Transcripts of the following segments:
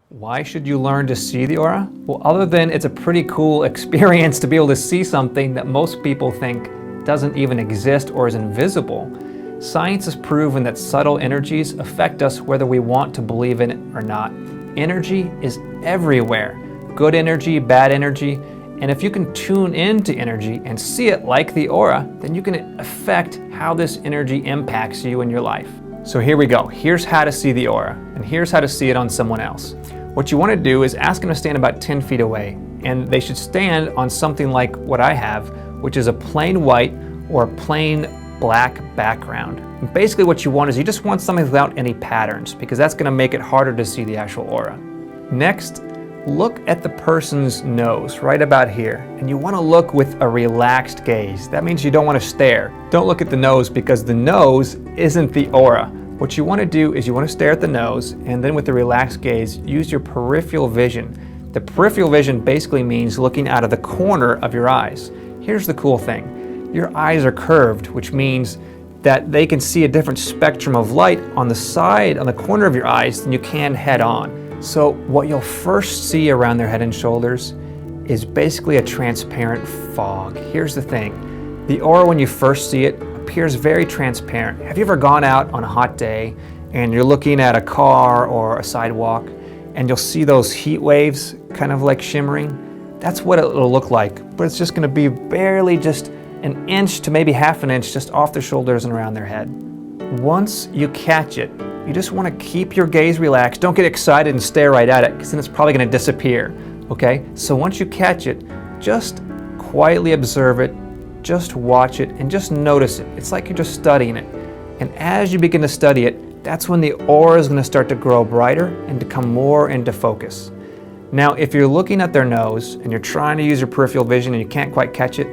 Why should you learn to see the aura? Well, other than it's a pretty cool experience to be able to see something that most people think doesn't even exist or is invisible, science has proven that subtle energies affect us whether we want to believe in it or not. Energy is everywhere. Good energy, bad energy, and if you can tune into energy and see it like the aura, then you can affect how this energy impacts you in your life. So here we go. Here's how to see the aura, and here's how to see it on someone else. What you want to do is ask them to stand about 10 feet away, and they should stand on something like what I have, which is a plain white or plain black background. And basically what you want is you just want something without any patterns, because that's going to make it harder to see the actual aura. Next, look at the person's nose right about here, and you want to look with a relaxed gaze. That means you don't want to stare. Don't look at the nose, because the nose isn't the aura. What you want to do is you want to stare at the nose, and then with a relaxed gaze, use your peripheral vision. The peripheral vision basically means looking out of the corner of your eyes. Here's the cool thing. Your eyes are curved, which means that they can see a different spectrum of light on the side, on the corner of your eyes, than you can head on. So what you'll first see around their head and shoulders is basically a transparent fog. Here's the thing. The aura, when you first see it, appears very transparent. Have you ever gone out on a hot day and you're looking at a car or a sidewalk and you'll see those heat waves kind of like shimmering? That's what it'll look like, but it's just going to be barely just an inch to maybe half an inch just off their shoulders and around their head. Once you catch it, you just want to keep your gaze relaxed. Don't get excited and stare right at it, because then it's probably going to disappear. Okay? So once you catch it, just quietly observe it, just watch it, and just notice it. It's like you're just studying it. And as you begin to study it, that's when the aura is going to start to grow brighter and to come more into focus. Now, if you're looking at their nose and you're trying to use your peripheral vision and you can't quite catch it,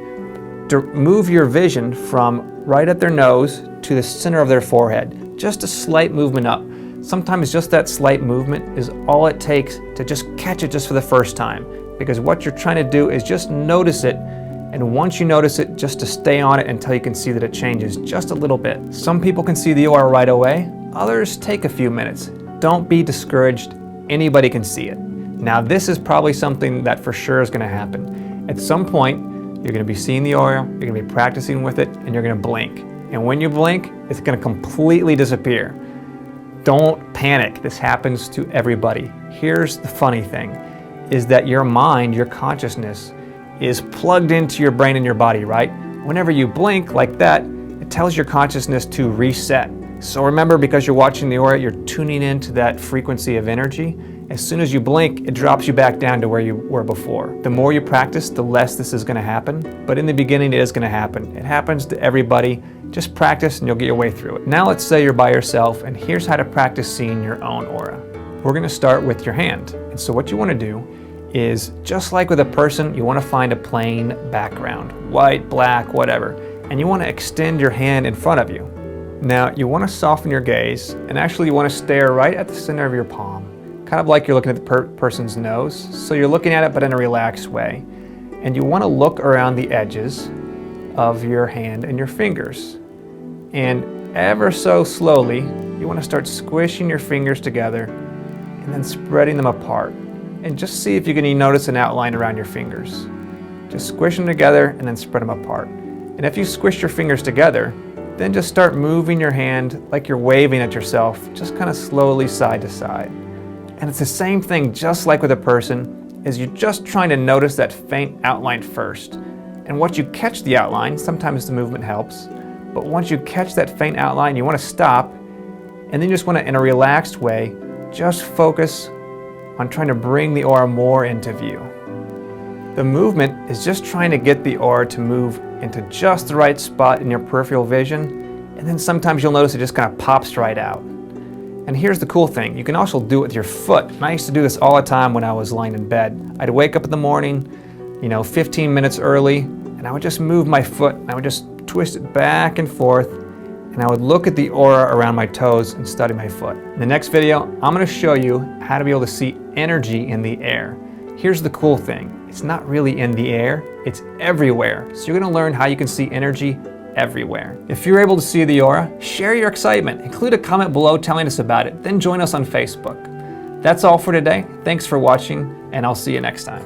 move your vision from right at their nose to the center of their forehead. Just a slight movement up. Sometimes just that slight movement is all it takes to just catch it just for the first time. Because what you're trying to do is just notice it, and once you notice it, just to stay on it until you can see that it changes just a little bit. Some people can see the aura right away, others take a few minutes. Don't be discouraged, anybody can see it. Now this is probably something that for sure is going to happen. At some point, you're going to be seeing the aura, you're going to be practicing with it, and you're going to blink. And when you blink, it's going to completely disappear. Don't panic. This happens to everybody. Here's the funny thing, is that your mind, your consciousness, is plugged into your brain and your body, right? Whenever you blink like that, it tells your consciousness to reset. So remember, because you're watching the aura, you're tuning into that frequency of energy. As soon as you blink, it drops you back down to where you were before. The more you practice, the less this is going to happen. But in the beginning, it is going to happen. It happens to everybody. Just practice and you'll get your way through it. Now let's say you're by yourself, and here's how to practice seeing your own aura. We're going to start with your hand. And so what you want to do is, just like with a person, you want to find a plain background, white, black, whatever, and you want to extend your hand in front of you. Now you want to soften your gaze, and actually you want to stare right at the center of your palm, kind of like you're looking at the person's nose. So you're looking at it, but in a relaxed way. And you want to look around the edges of your hand and your fingers. And ever so slowly, you want to start squishing your fingers together and then spreading them apart. And just see if you can notice an outline around your fingers. Just squish them together and then spread them apart. And if you squish your fingers together, then just start moving your hand like you're waving at yourself, just kind of slowly side to side. And it's the same thing, just like with a person, is you're just trying to notice that faint outline first. And once you catch the outline, sometimes the movement helps, but once you catch that faint outline, you want to stop, and then you just want to, in a relaxed way, just focus on trying to bring the aura more into view. The movement is just trying to get the aura to move into just the right spot in your peripheral vision, and then sometimes you'll notice it just kind of pops right out. And here's the cool thing, you can also do it with your foot. And I used to do this all the time when I was lying in bed. I'd wake up in the morning, 15 minutes early, and I would just move my foot, and I would just twist it back and forth, and I would look at the aura around my toes and study my foot. In the next video, I'm going to show you how to be able to see energy in the air. Here's the cool thing, it's not really in the air, it's everywhere. So you're going to learn how you can see energy everywhere. If you're able to see the aura, share your excitement. Include a comment below telling us about it, then join us on Facebook. That's all for today. Thanks for watching, and I'll see you next time.